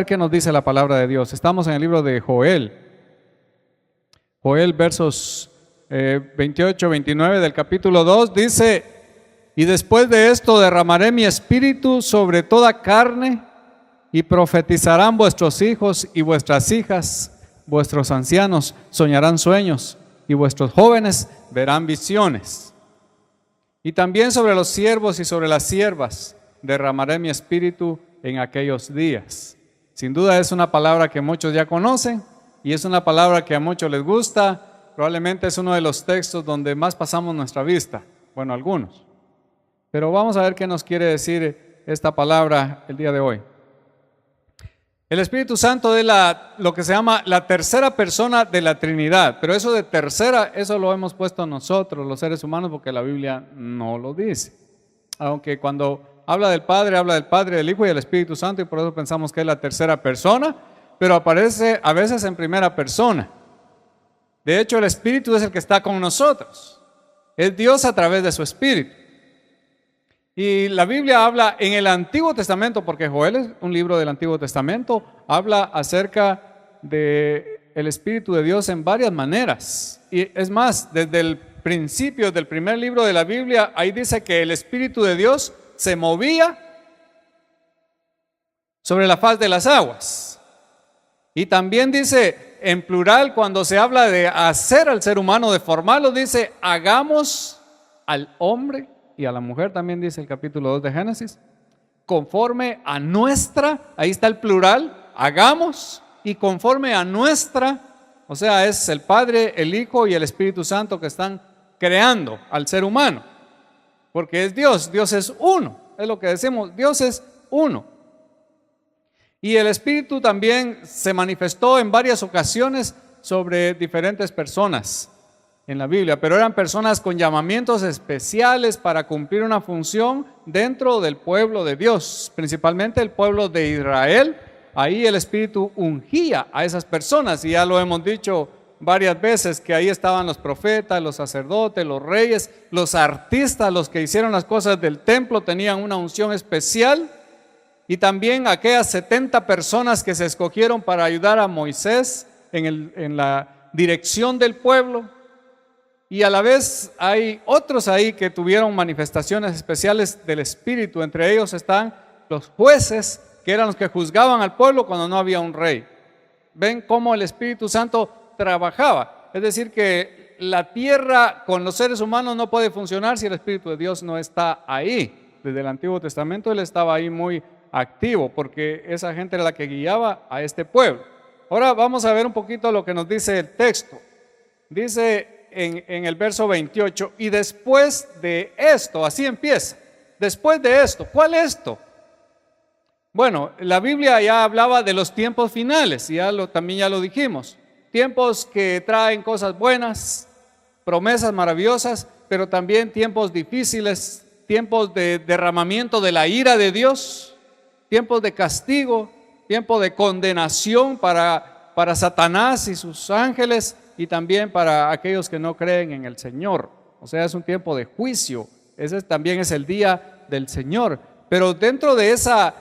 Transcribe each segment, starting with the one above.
ver qué nos dice la palabra de Dios. Estamos en el libro de Joel. Joel versos 28, 29 del capítulo 2 dice: y después de esto derramaré mi espíritu sobre toda carne, y profetizarán vuestros hijos y vuestras hijas, vuestros ancianos soñarán sueños, y vuestros jóvenes verán visiones. Y también sobre los siervos y sobre las siervas derramaré mi espíritu en aquellos días. Sin duda es una palabra que muchos ya conocen, y es una palabra que a muchos les gusta. Probablemente es uno de los textos donde más pasamos nuestra vista. Bueno, algunos. Pero vamos a ver qué nos quiere decir esta palabra el día de hoy. El Espíritu Santo es lo que se llama la tercera persona de la Trinidad. Pero eso de tercera, eso lo hemos puesto nosotros, los seres humanos, porque la Biblia no lo dice. Aunque cuando habla del Padre, del Hijo y del Espíritu Santo, y por eso pensamos que es la tercera persona, pero aparece a veces en primera persona. De hecho, el Espíritu es el que está con nosotros. Es Dios a través de su Espíritu. Y la Biblia habla en el Antiguo Testamento, porque Joel es un libro del Antiguo Testamento, habla acerca del Espíritu de Dios en varias maneras. Y es más, desde el principio del primer libro de la Biblia, ahí dice que el Espíritu de Dios se movía sobre la faz de las aguas. Y también dice en plural, cuando se habla de hacer al ser humano, de formarlo, dice: hagamos al hombre, y a la mujer también dice el capítulo 2 de Génesis, conforme a nuestra, ahí está el plural, hagamos, y conforme a nuestra, o sea, es el Padre, el Hijo y el Espíritu Santo que están creando al ser humano, porque es Dios, Dios es uno, es lo que decimos, Dios es uno. Y el Espíritu también se manifestó en varias ocasiones sobre diferentes personas en la Biblia, pero eran personas con llamamientos especiales para cumplir una función dentro del pueblo de Dios, principalmente el pueblo de Israel. Ahí el Espíritu ungía a esas personas, y ya lo hemos dicho varias veces, que ahí estaban los profetas, los sacerdotes, los reyes, los artistas, los que hicieron las cosas del templo, tenían una unción especial. Y también aquellas 70 personas que se escogieron para ayudar a Moisés en la dirección del pueblo. Y a la vez hay otros ahí que tuvieron manifestaciones especiales del Espíritu. Entre ellos están los jueces, que eran los que juzgaban al pueblo cuando no había un rey. Ven cómo el Espíritu Santo trabajaba. Es decir, que la tierra con los seres humanos no puede funcionar si el Espíritu de Dios no está ahí. Desde el Antiguo Testamento Él estaba ahí muy activo, porque esa gente era la que guiaba a este pueblo. Ahora vamos a ver un poquito lo que nos dice el texto. Dice en el verso 28, y después de esto, así empieza, después de esto, ¿cuál es esto? Bueno, la Biblia ya hablaba de los tiempos finales, y también ya lo dijimos, tiempos que traen cosas buenas, promesas maravillosas, pero también tiempos difíciles, tiempos de derramamiento de la ira de Dios, tiempos de castigo, tiempos de condenación para Satanás y sus ángeles, y también para aquellos que no creen en el Señor. O sea, es un tiempo de juicio. Ese también es el día del Señor. Pero dentro de esa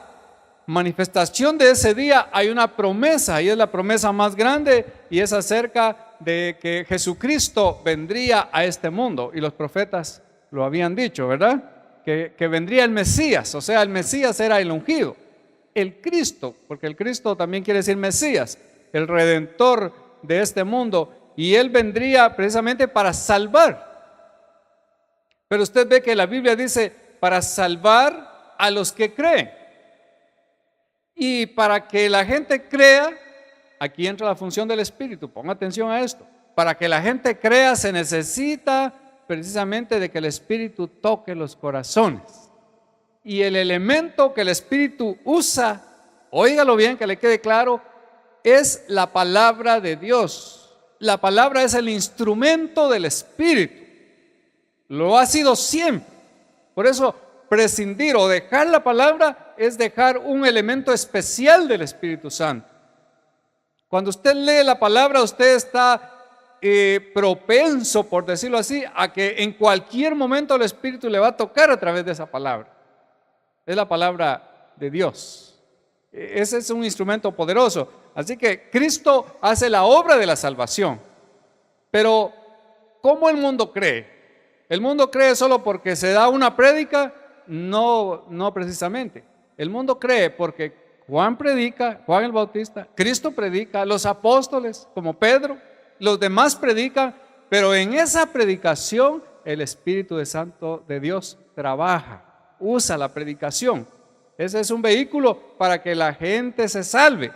manifestación de ese día hay una promesa, y es la promesa más grande, y es acerca de que Jesucristo vendría a este mundo, y los profetas lo habían dicho, ¿verdad? Que vendría el Mesías, o sea, el Mesías era el ungido, el Cristo, porque el Cristo también quiere decir Mesías, el Redentor de este mundo, y Él vendría precisamente para salvar. Pero usted ve que la Biblia dice para salvar a los que creen. Y para que la gente crea, aquí entra la función del Espíritu, ponga atención a esto. Para que la gente crea se necesita precisamente de que el Espíritu toque los corazones. Y el elemento que el Espíritu usa, óigalo bien, que le quede claro, es la palabra de Dios. La palabra es el instrumento del Espíritu. Lo ha sido siempre. Por eso prescindir o dejar la palabra es dejar un elemento especial del Espíritu Santo. Cuando usted lee la palabra, usted está propenso, por decirlo así, a que en cualquier momento el Espíritu le va a tocar a través de esa palabra. Es la palabra de Dios. Ese es un instrumento poderoso. Así que Cristo hace la obra de la salvación. Pero, ¿cómo el mundo cree? ¿El mundo cree solo porque se da una prédica? No, no precisamente. El mundo cree porque Juan predica, Juan el Bautista, Cristo predica, los apóstoles como Pedro, los demás predican, pero en esa predicación el Espíritu Santo de Dios trabaja, usa la predicación. Ese es un vehículo para que la gente se salve.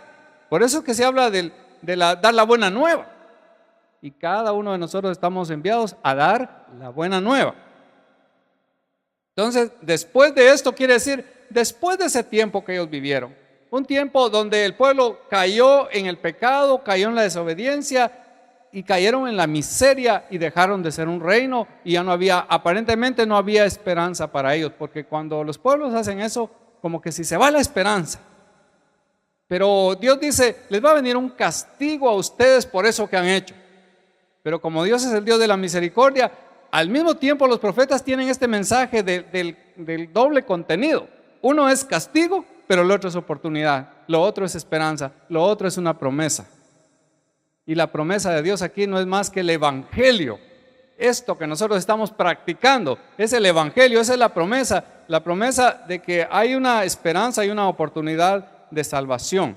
Por eso es que se habla de dar la buena nueva. Y cada uno de nosotros estamos enviados a dar la buena nueva. Entonces, después de esto quiere decir, después de ese tiempo que ellos vivieron, un tiempo donde el pueblo cayó en el pecado, cayó en la desobediencia y cayeron en la miseria y dejaron de ser un reino y ya no había, aparentemente no había esperanza para ellos, porque cuando los pueblos hacen eso, como que si se va la esperanza. Pero Dios dice, les va a venir un castigo a ustedes por eso que han hecho. Pero como Dios es el Dios de la misericordia, al mismo tiempo los profetas tienen este mensaje del doble contenido. Uno es castigo, pero el otro es oportunidad. Lo otro es esperanza, lo otro es una promesa. Y la promesa de Dios aquí no es más que el evangelio. Esto que nosotros estamos practicando es el evangelio, esa es la promesa de que hay una esperanza y una oportunidad de salvación.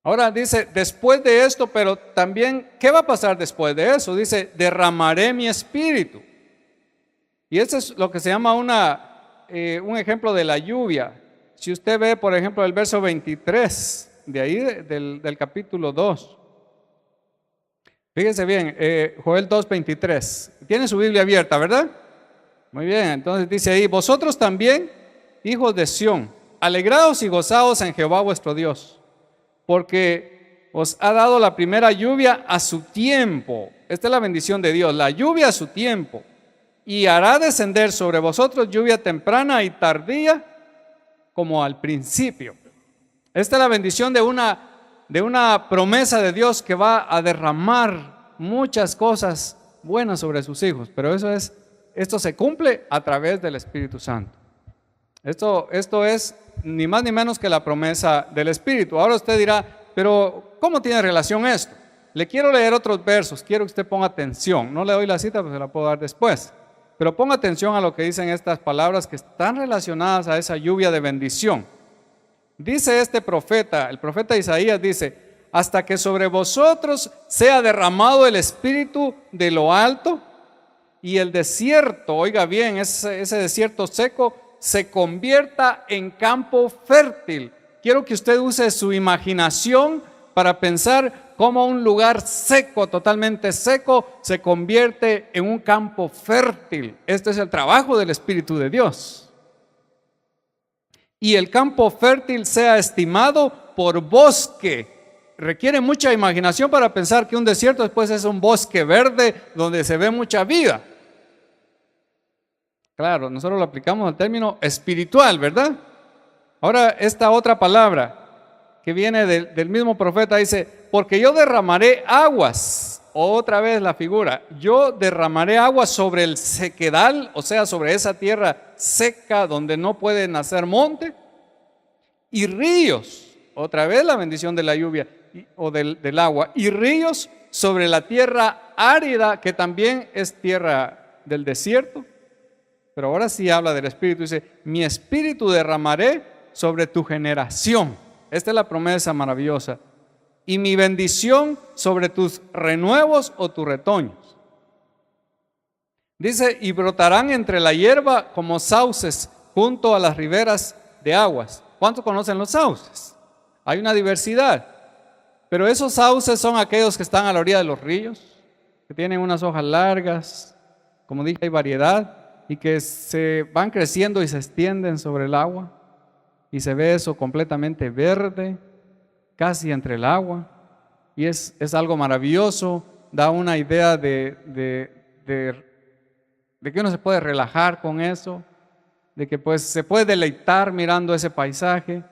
Ahora dice, después de esto, pero también, ¿qué va a pasar después de eso? Dice, derramaré mi espíritu. Y eso es lo que se llama un ejemplo de la lluvia. Si usted ve, por ejemplo, el verso 23, de ahí del capítulo 2. Fíjense bien, Joel 2:23. Tiene su Biblia abierta, ¿verdad? Muy bien, entonces dice ahí, vosotros también, hijos de Sión, alegraos y gozaos en Jehová vuestro Dios, porque os ha dado la primera lluvia a su tiempo. Esta es la bendición de Dios, la lluvia a su tiempo, y hará descender sobre vosotros lluvia temprana y tardía como al principio. Esta es la bendición de una promesa de Dios que va a derramar muchas cosas buenas sobre sus hijos, pero esto se cumple a través del Espíritu Santo. Esto es ni más ni menos que la promesa del Espíritu. Ahora usted dirá, pero ¿cómo tiene relación esto? Le quiero leer otros versos, quiero que usted ponga atención. No le doy la cita, pues se la puedo dar después. Pero ponga atención a lo que dicen estas palabras que están relacionadas a esa lluvia de bendición. Dice este profeta, el profeta Isaías dice, hasta que sobre vosotros sea derramado el Espíritu de lo alto y el desierto, oiga bien, ese desierto seco se convierta en campo fértil. Quiero que usted use su imaginación para pensar cómo un lugar seco, totalmente seco, se convierte en un campo fértil. Este es el trabajo del Espíritu de Dios. Y el campo fértil sea estimado por bosque. Requiere mucha imaginación para pensar que un desierto después es un bosque verde donde se ve mucha vida. Claro, nosotros lo aplicamos al término espiritual, ¿verdad? Ahora esta otra palabra que viene del mismo profeta dice, porque yo derramaré aguas. Otra vez la figura, yo derramaré aguas sobre el sequedal, o sea, sobre esa tierra seca donde no puede nacer monte, y ríos, otra vez la bendición de la lluvia o del agua, y ríos sobre la tierra árida, que también es tierra del desierto. Pero ahora sí habla del Espíritu, dice, mi Espíritu derramaré sobre tu generación. Esta es la promesa maravillosa. Y mi bendición sobre tus renuevos o tus retoños. Dice, y brotarán entre la hierba como sauces junto a las riberas de aguas. ¿Cuántos conocen los sauces? Hay una diversidad. Pero esos sauces son aquellos que están a la orilla de los ríos, que tienen unas hojas largas, como dije, hay variedad, y que se van creciendo y se extienden sobre el agua. Y se ve eso completamente verde, casi entre el agua, y es algo maravilloso, da una idea de que uno se puede relajar con eso, de que pues se puede deleitar mirando ese paisaje.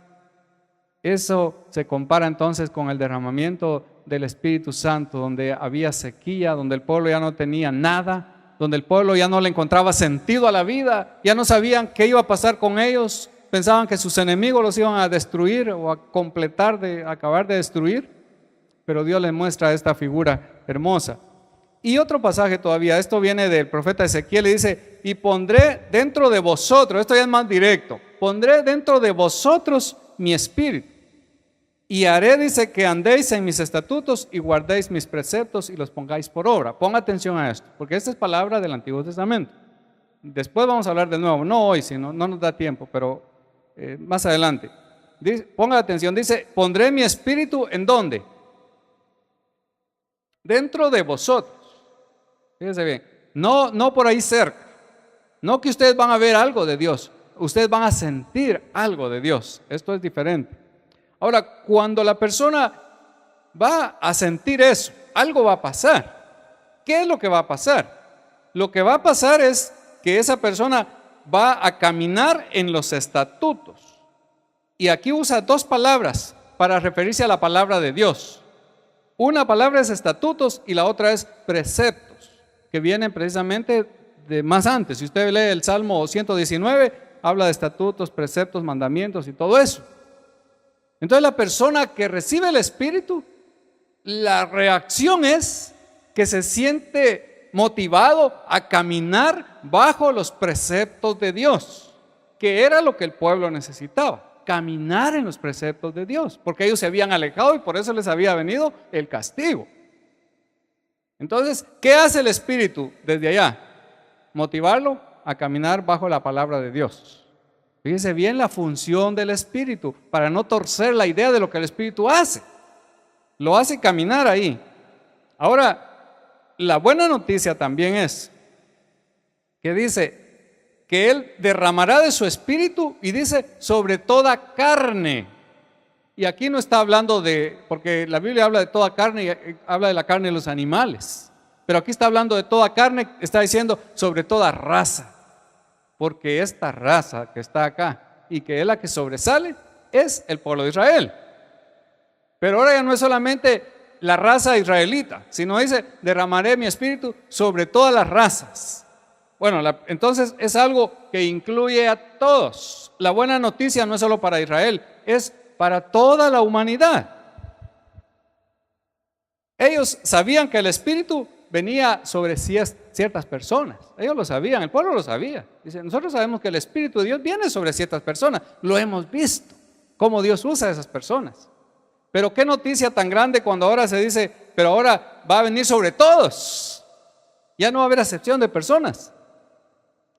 Eso se compara entonces con el derramamiento del Espíritu Santo, donde había sequía, donde el pueblo ya no tenía nada, donde el pueblo ya no le encontraba sentido a la vida, ya no sabían qué iba a pasar con ellos, pensaban que sus enemigos los iban a destruir o a completar, acabar de destruir, pero Dios les muestra esta figura hermosa. Y otro pasaje todavía, esto viene del profeta Ezequiel, y dice: y pondré dentro de vosotros, esto ya es más directo, pondré dentro de vosotros mi espíritu, y haré, dice, que andéis en mis estatutos y guardéis mis preceptos y los pongáis por obra. Ponga atención a esto, porque esta es palabra del Antiguo Testamento. Después vamos a hablar de nuevo, no hoy, sino no nos da tiempo, pero más adelante. Ponga atención, dice: pondré mi espíritu ¿en dónde? Dentro de vosotros. Fíjense bien, no por ahí cerca, no que ustedes van a ver algo de Dios, ustedes van a sentir algo de Dios. Esto es diferente. Ahora, cuando la persona va a sentir eso, algo va a pasar. ¿Qué es lo que va a pasar? Lo que va a pasar es que esa persona va a caminar en los estatutos. Y aquí usa dos palabras para referirse a la palabra de Dios. Una palabra es estatutos y la otra es preceptos, que vienen precisamente de más antes. Si usted lee el Salmo 119, habla de estatutos, preceptos, mandamientos y todo eso. Entonces la persona que recibe el Espíritu, la reacción es que se siente motivado a caminar bajo los preceptos de Dios, que era lo que el pueblo necesitaba, caminar en los preceptos de Dios, porque ellos se habían alejado y por eso les había venido el castigo. Entonces, ¿qué hace el Espíritu desde allá? Motivarlo a caminar bajo la palabra de Dios. Fíjense bien la función del Espíritu, para no torcer la idea de lo que el Espíritu hace. Lo hace caminar ahí. Ahora, la buena noticia también es que dice que Él derramará de su Espíritu, y dice sobre toda carne. Y aquí no está hablando porque la Biblia habla de toda carne y habla de la carne de los animales. Pero aquí está hablando de toda carne, está diciendo sobre toda raza. Porque esta raza que está acá y que es la que sobresale es el pueblo de Israel. Pero ahora ya no es solamente la raza israelita, sino dice: derramaré mi espíritu sobre todas las razas. Bueno, entonces es algo que incluye a todos. La buena noticia no es solo para Israel, es para toda la humanidad. Ellos sabían que el Espíritu venía sobre ciertas personas. Ellos lo sabían, el pueblo lo sabía. Dice: nosotros sabemos que el Espíritu de Dios viene sobre ciertas personas. Lo hemos visto, cómo Dios usa a esas personas. Pero qué noticia tan grande cuando ahora se dice: pero ahora va a venir sobre todos. Ya no va a haber acepción de personas.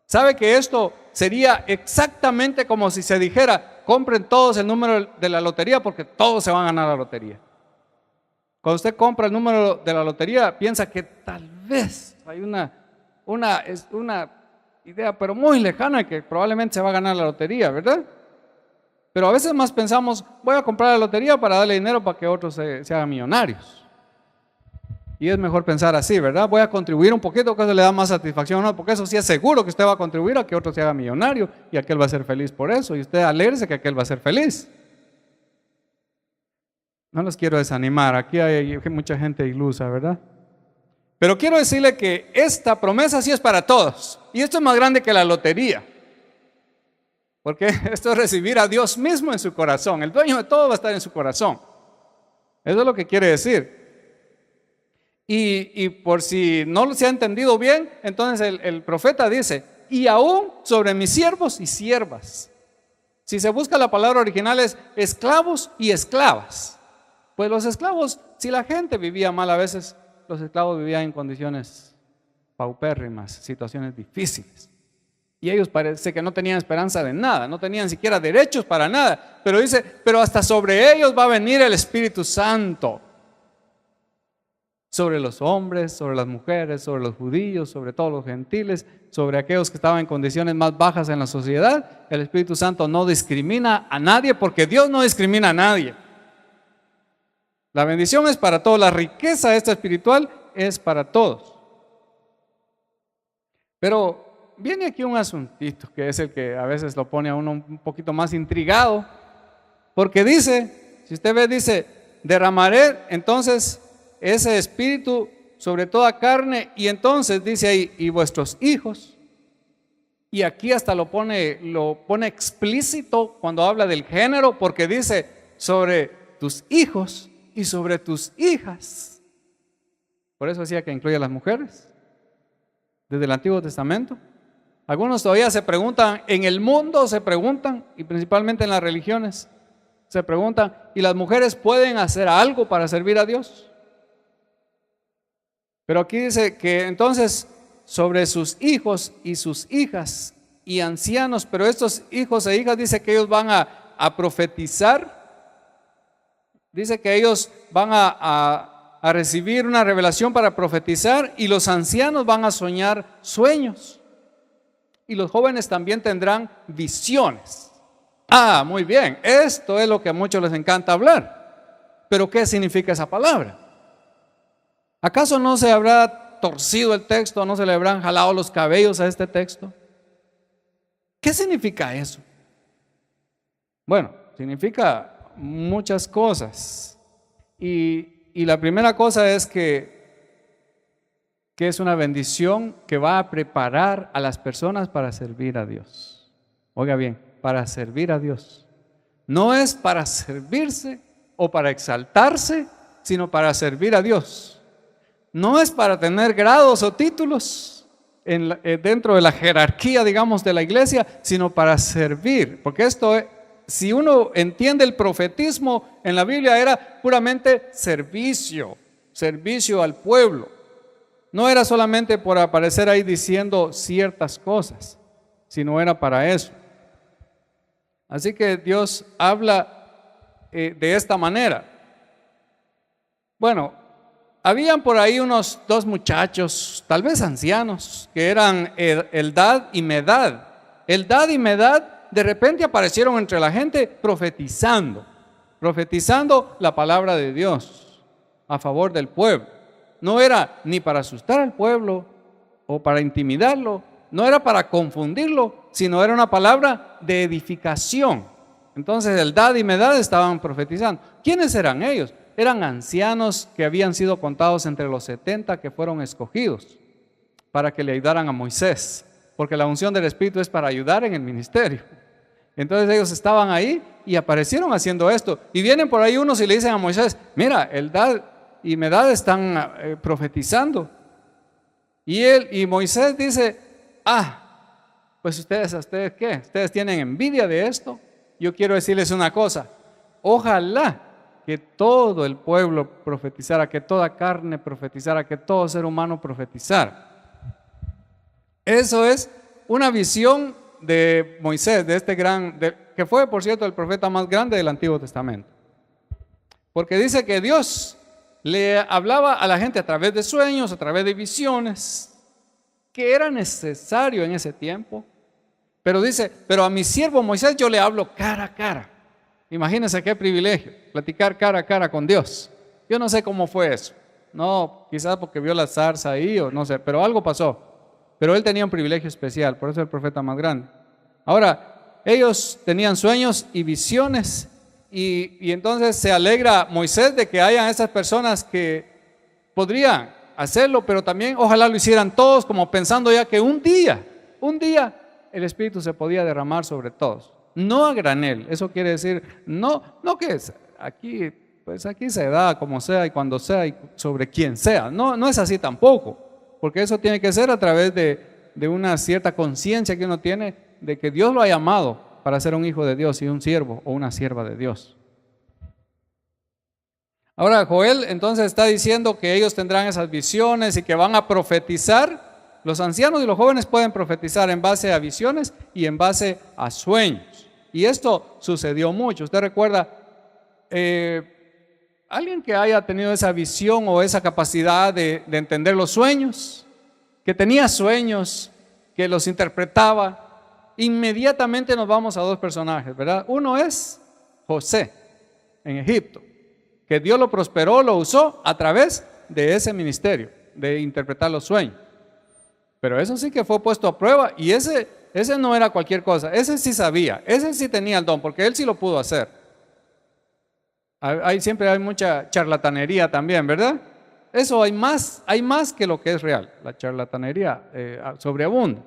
¿Sabe que esto sería exactamente como si se dijera: compren todos el número de la lotería porque todos se van a ganar la lotería? Cuando usted compra el número de la lotería, piensa que tal vez hay una idea, pero muy lejana, que probablemente se va a ganar la lotería, ¿verdad? Pero a veces más pensamos: voy a comprar la lotería para darle dinero para que otros se hagan millonarios. Y es mejor pensar así, ¿verdad? Voy a contribuir un poquito, que eso le da más satisfacción, ¿no? Porque eso sí es seguro que usted va a contribuir a que otro se haga millonario y aquel va a ser feliz por eso. Y usted alégrese que aquel va a ser feliz. No los quiero desanimar, aquí hay mucha gente ilusa, ¿verdad? Pero quiero decirle que esta promesa sí es para todos. Y esto es más grande que la lotería. Porque esto es recibir a Dios mismo en su corazón. El dueño de todo va a estar en su corazón. Eso es lo que quiere decir. Y por si no se ha entendido bien, entonces el profeta dice: y aún sobre mis siervos y siervas. Si se busca, la palabra original es esclavos y esclavas. Pues los esclavos, si la gente vivía mal a veces, los esclavos vivían en condiciones paupérrimas, situaciones difíciles. Y ellos parece que no tenían esperanza de nada, no tenían siquiera derechos para nada. Pero dice: pero hasta sobre ellos va a venir el Espíritu Santo. Sobre los hombres, sobre las mujeres, sobre los judíos, sobre todos los gentiles, sobre aquellos que estaban en condiciones más bajas en la sociedad. El Espíritu Santo no discrimina a nadie, porque Dios no discrimina a nadie. La bendición es para todos, la riqueza esta espiritual es para todos. Pero viene aquí un asuntito que es el que a veces lo pone a uno un poquito más intrigado, porque dice, si usted ve, dice: derramaré entonces ese espíritu sobre toda carne, y entonces dice ahí: y vuestros hijos Y aquí hasta lo pone explícito cuando habla del género, porque dice sobre tus hijos y sobre tus hijas. Por eso decía que incluye a las mujeres, desde el Antiguo Testamento. Algunos todavía se preguntan, en el mundo se preguntan, y principalmente en las religiones, se preguntan, ¿y las mujeres pueden hacer algo para servir a Dios? Pero aquí dice que entonces sobre sus hijos y sus hijas y ancianos, pero estos hijos e hijas dice que ellos van a profetizar, dice que ellos van a recibir una revelación para profetizar, y los ancianos van a soñar sueños, y los jóvenes también tendrán visiones. Ah, muy bien, esto es lo que a muchos les encanta hablar. Pero ¿qué significa esa palabra? ¿Acaso no se habrá torcido el texto, no se le habrán jalado los cabellos a este texto? ¿Qué significa eso? Bueno, significa muchas cosas. Y la primera cosa es que es una bendición que va a preparar a las personas para servir a Dios. Oiga bien, para servir a Dios. No es para servirse o para exaltarse, sino para servir a Dios. No es para tener grados o títulos dentro de la jerarquía, digamos, de la iglesia, sino para servir. Porque esto es, si uno entiende el profetismo en la Biblia, era puramente servicio, servicio al pueblo. No era solamente por aparecer ahí diciendo ciertas cosas, sino era para eso. Así que Dios habla de esta manera. Bueno, habían por ahí unos dos muchachos, tal vez ancianos, que eran Eldad y Medad. Eldad y Medad de repente aparecieron entre la gente profetizando la palabra de Dios a favor del pueblo. No era ni para asustar al pueblo o para intimidarlo, no era para confundirlo, sino era una palabra de edificación. Entonces Eldad y Medad estaban profetizando. ¿Quiénes eran ellos? Eran ancianos que habían sido contados entre los 70 que fueron escogidos para que le ayudaran a Moisés, porque la unción del Espíritu es para ayudar en el ministerio. Entonces ellos estaban ahí y aparecieron haciendo esto, y vienen por ahí unos y le dicen a Moisés: mira, Eldad y Medad están profetizando. Y Moisés dice: pues ustedes ¿qué? ¿Ustedes tienen envidia de esto? Yo quiero decirles una cosa: ojalá que todo el pueblo profetizara, que toda carne profetizara, que todo ser humano profetizara. Eso es una visión de Moisés, de este que fue, por cierto, el profeta más grande del Antiguo Testamento. Porque dice que Dios le hablaba a la gente a través de sueños, a través de visiones, que era necesario en ese tiempo. Pero dice: pero a mi siervo Moisés yo le hablo cara a cara. Imagínense qué privilegio, platicar cara a cara con Dios. Yo no sé cómo fue eso. No, quizás porque vio la zarza ahí o no sé, pero algo pasó. Pero él tenía un privilegio especial, por eso es el profeta más grande. Ahora, ellos tenían sueños y visiones, y entonces se alegra Moisés de que hayan esas personas que podrían hacerlo, pero también ojalá lo hicieran todos, como pensando ya que un día el Espíritu se podía derramar sobre todos. No a granel, eso quiere decir, no que es aquí, pues aquí se da como sea y cuando sea y sobre quien sea. No es así tampoco, porque eso tiene que ser a través de una cierta conciencia que uno tiene de que Dios lo ha llamado para ser un hijo de Dios y un siervo o una sierva de Dios. Ahora Joel entonces está diciendo que ellos tendrán esas visiones y que van a profetizar. Los ancianos y los jóvenes pueden profetizar en base a visiones y en base a sueños. Y esto sucedió mucho. Usted recuerda, alguien que haya tenido esa visión o esa capacidad de entender los sueños, que tenía sueños, que los interpretaba. Inmediatamente nos vamos a dos personajes, ¿verdad? Uno es José en Egipto, que Dios lo prosperó, lo usó a través de ese ministerio, de interpretar los sueños. Pero eso sí que fue puesto a prueba, y ese no era cualquier cosa, ese sí sabía, ese sí tenía el don, porque él sí lo pudo hacer. Siempre hay mucha charlatanería también, ¿verdad? Eso hay más que lo que es real, la charlatanería sobreabunda.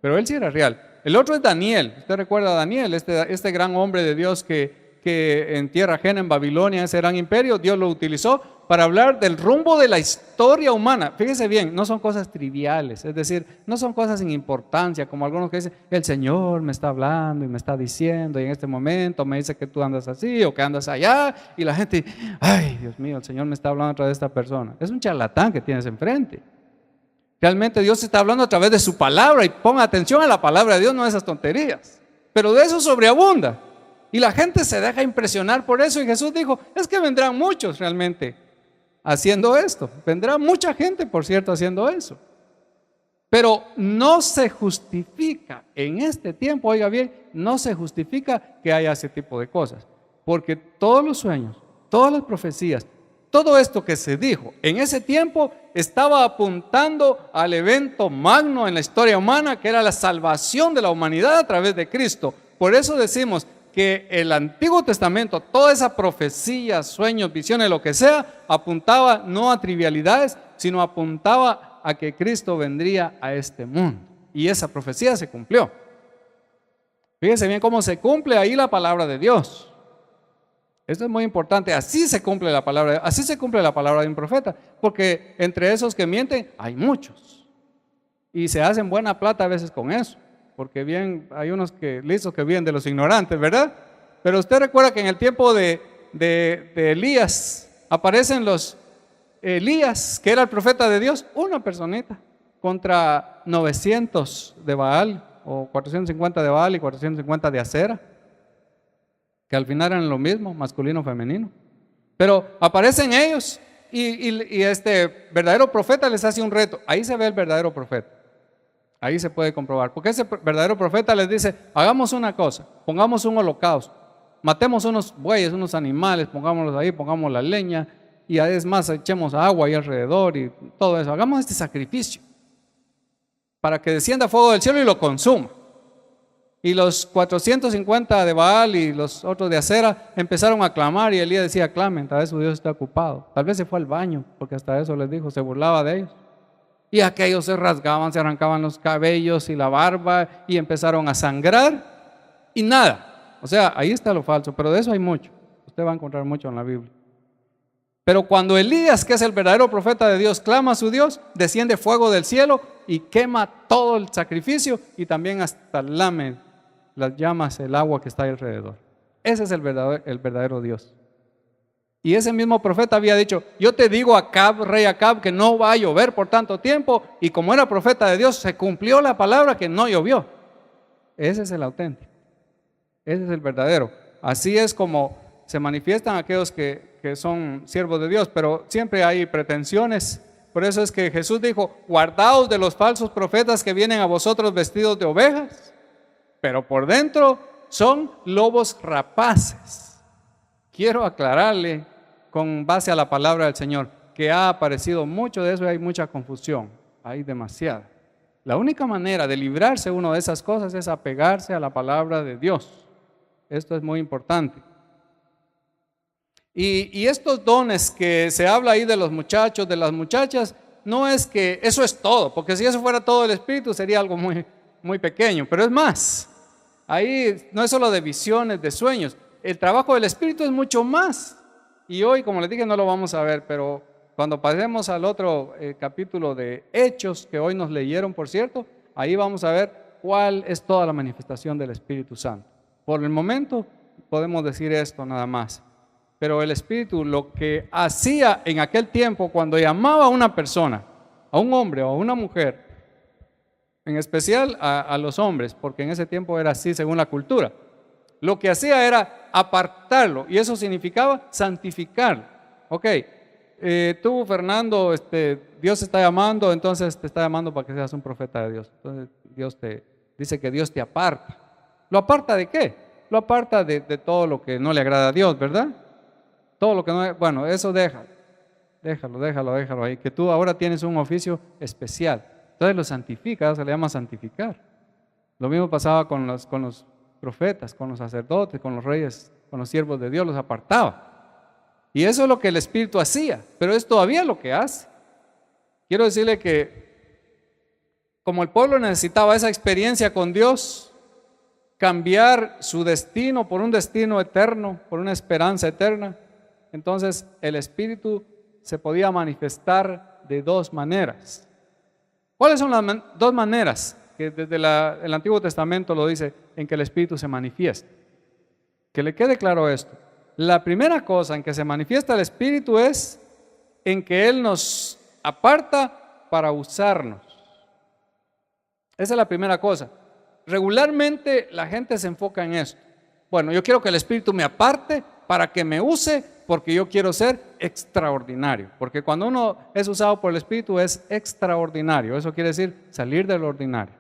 pero él sí era real. El otro es Daniel. Usted recuerda a Daniel, este gran hombre de Dios que en tierra ajena, en Babilonia, ese gran imperio, Dios lo utilizó para hablar del rumbo de la historia humana. Fíjese bien, no son cosas triviales, es decir, no son cosas sin importancia, como algunos que dicen, el Señor me está hablando y me está diciendo, y en este momento me dice que tú andas así o que andas allá, y la gente, ay, Dios mío, el Señor me está hablando a través de esta persona. Es un charlatán que tienes enfrente. Realmente Dios está hablando a través de su palabra, y ponga atención a la palabra de Dios, no a esas tonterías. Pero de eso sobreabunda. Y la gente se deja impresionar por eso. Y Jesús dijo, es que vendrán muchos realmente haciendo esto. Vendrá mucha gente, por cierto, haciendo eso. Pero no se justifica en este tiempo, oiga bien, no se justifica que haya ese tipo de cosas. Porque todos los sueños, todas las profecías, todo esto que se dijo en ese tiempo estaba apuntando al evento magno en la historia humana, que era la salvación de la humanidad a través de Cristo. Por eso decimos que el Antiguo Testamento, toda esa profecía, sueños, visiones, lo que sea, apuntaba no a trivialidades, sino apuntaba a que Cristo vendría a este mundo. Y esa profecía se cumplió. Fíjense bien cómo se cumple ahí la palabra de Dios. Esto es muy importante. Así se cumple la palabra de un profeta, porque entre esos que mienten hay muchos y se hacen buena plata a veces con eso, porque bien hay unos que listos que viven de los ignorantes, ¿verdad? Pero usted recuerda que en el tiempo de Elías aparecen los Elías, que era el profeta de Dios, una personita contra 900 de Baal, o 450 de Baal y 450 de Acera, que al final eran lo mismo, masculino, femenino. Pero aparecen ellos y este verdadero profeta les hace un reto. Ahí se ve el verdadero profeta. Ahí se puede comprobar. Porque ese verdadero profeta les dice, hagamos una cosa, pongamos un holocausto, matemos unos bueyes, unos animales, pongámoslos ahí, pongamos la leña y es más, echemos agua ahí alrededor y todo eso. Hagamos este sacrificio para que descienda fuego del cielo y lo consuma. Y los 450 de Baal y los otros de Acera empezaron a clamar y Elías decía, clamen, tal vez su Dios está ocupado. Tal vez se fue al baño, porque hasta eso les dijo, se burlaba de ellos. Y aquellos se rasgaban, se arrancaban los cabellos y la barba y empezaron a sangrar y nada. O sea, ahí está lo falso, pero de eso hay mucho. Usted va a encontrar mucho en la Biblia. Pero cuando Elías, que es el verdadero profeta de Dios, clama a su Dios, desciende fuego del cielo y quema todo el sacrificio y también hasta lame las llamas, el agua que está ahí alrededor. Ese es el verdadero Dios. Y ese mismo profeta había dicho, yo te digo a Acab, rey Acab, que no va a llover por tanto tiempo, y como era profeta de Dios, se cumplió la palabra que no llovió. Ese es el auténtico. Ese es el verdadero. Así es como se manifiestan aquellos que son siervos de Dios, pero siempre hay pretensiones. Por eso es que Jesús dijo, guardaos de los falsos profetas que vienen a vosotros vestidos de ovejas, pero por dentro son lobos rapaces. Quiero aclararle con base a la palabra del Señor que ha aparecido mucho de eso y hay mucha confusión, hay demasiada. La única manera de librarse uno de esas cosas es apegarse a la palabra de Dios. Esto es muy importante. Y estos dones que se habla ahí de los muchachos, de las muchachas, no es que eso es todo, porque si eso fuera todo el Espíritu sería algo muy, muy pequeño, pero es más. Ahí no es solo de visiones, de sueños. El trabajo del Espíritu es mucho más. Y hoy, como les dije, no lo vamos a ver, pero cuando pasemos al otro capítulo de Hechos, que hoy nos leyeron, por cierto, ahí vamos a ver cuál es toda la manifestación del Espíritu Santo. Por el momento podemos decir esto nada más. Pero el Espíritu lo que hacía en aquel tiempo cuando llamaba a una persona, a un hombre o a una mujer, en especial a los hombres, porque en ese tiempo era así según la cultura, lo que hacía era apartarlo y eso significaba santificarlo. Ok, tú Fernando, Dios te está llamando, entonces te está llamando para que seas un profeta de Dios. Entonces Dios te dice que Dios te aparta. ¿Lo aparta de qué? Lo aparta de todo lo que no le agrada a Dios, ¿verdad? Todo lo que no, bueno, eso déjalo ahí, que tú ahora tienes un oficio especial. Entonces lo santifica, se le llama santificar. Lo mismo pasaba con los profetas, con los sacerdotes, con los reyes, con los siervos de Dios, los apartaba. Y eso es lo que el Espíritu hacía, pero es todavía lo que hace. Quiero decirle que como el pueblo necesitaba esa experiencia con Dios, cambiar su destino por un destino eterno, por una esperanza eterna, entonces el Espíritu se podía manifestar de dos maneras. ¿Cuáles son las dos maneras que desde el Antiguo Testamento lo dice en que el Espíritu se manifiesta? Que le quede claro esto. La primera cosa en que se manifiesta el Espíritu es en que Él nos aparta para usarnos. Esa es la primera cosa. Regularmente la gente se enfoca en esto. Bueno, yo quiero que el Espíritu me aparte para que me use porque yo quiero ser extraordinario. Porque cuando uno es usado por el Espíritu es extraordinario. Eso quiere decir salir del ordinario,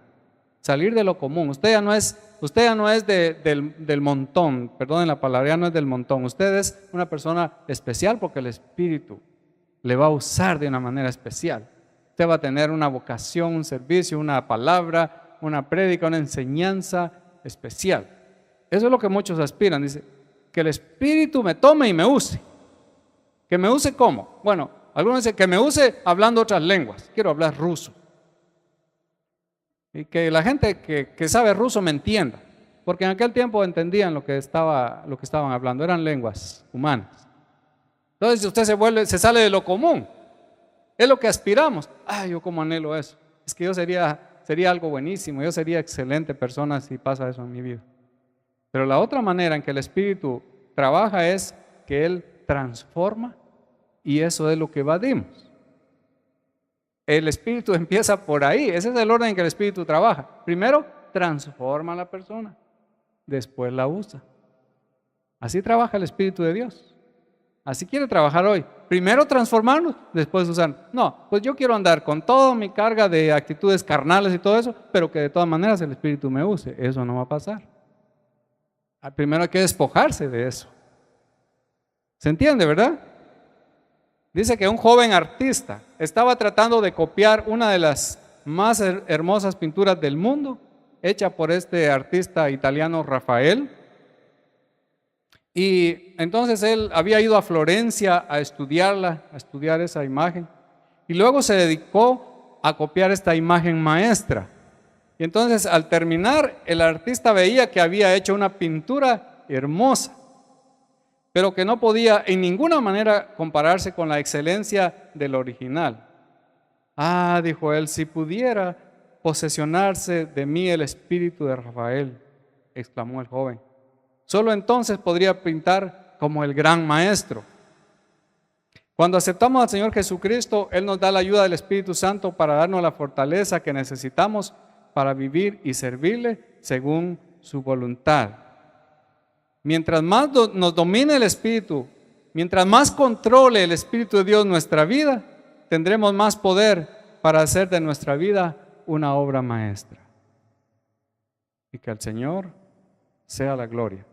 salir de lo común. Usted ya no es del montón, perdonen la palabra, ya no es del montón. Usted es una persona especial porque el Espíritu le va a usar de una manera especial. Usted va a tener una vocación, un servicio, una palabra, una prédica, una enseñanza especial. Eso es lo que muchos aspiran. Dice, que el Espíritu me tome y me use. ¿Que me use cómo? Bueno, algunos dicen que me use hablando otras lenguas. Quiero hablar ruso. Y que la gente que sabe ruso me entienda. Porque en aquel tiempo entendían lo que estaban hablando. Eran lenguas humanas. Entonces usted se sale de lo común. Es lo que aspiramos. Yo como anhelo eso. Es que yo sería algo buenísimo. Yo sería excelente persona si pasa eso en mi vida. Pero la otra manera en que el Espíritu trabaja es que Él transforma y eso es lo que evadimos. El Espíritu empieza por ahí. Ese es el orden en que el Espíritu trabaja. Primero, transforma a la persona. Después la usa. Así trabaja el Espíritu de Dios. Así quiere trabajar hoy. Primero transformarnos, después usar. No, pues yo quiero andar con toda mi carga de actitudes carnales y todo eso, pero que de todas maneras el Espíritu me use. Eso no va a pasar. Primero hay que despojarse de eso. ¿Se entiende, verdad? Dice que un joven artista estaba tratando de copiar una de las más hermosas pinturas del mundo, hecha por este artista italiano Rafael. Y entonces él había ido a Florencia a estudiarla, a estudiar esa imagen. Y luego se dedicó a copiar esta imagen maestra. Y entonces al terminar, el artista veía que había hecho una pintura hermosa, pero que no podía en ninguna manera compararse con la excelencia del original. Dijo él, si pudiera posesionarse de mí el espíritu de Rafael, exclamó el joven. Solo entonces podría pintar como el gran maestro. Cuando aceptamos al Señor Jesucristo, Él nos da la ayuda del Espíritu Santo para darnos la fortaleza que necesitamos para vivir y servirle según su voluntad. Mientras más nos domine el Espíritu, mientras más controle el Espíritu de Dios nuestra vida, tendremos más poder para hacer de nuestra vida una obra maestra. Y que al Señor sea la gloria.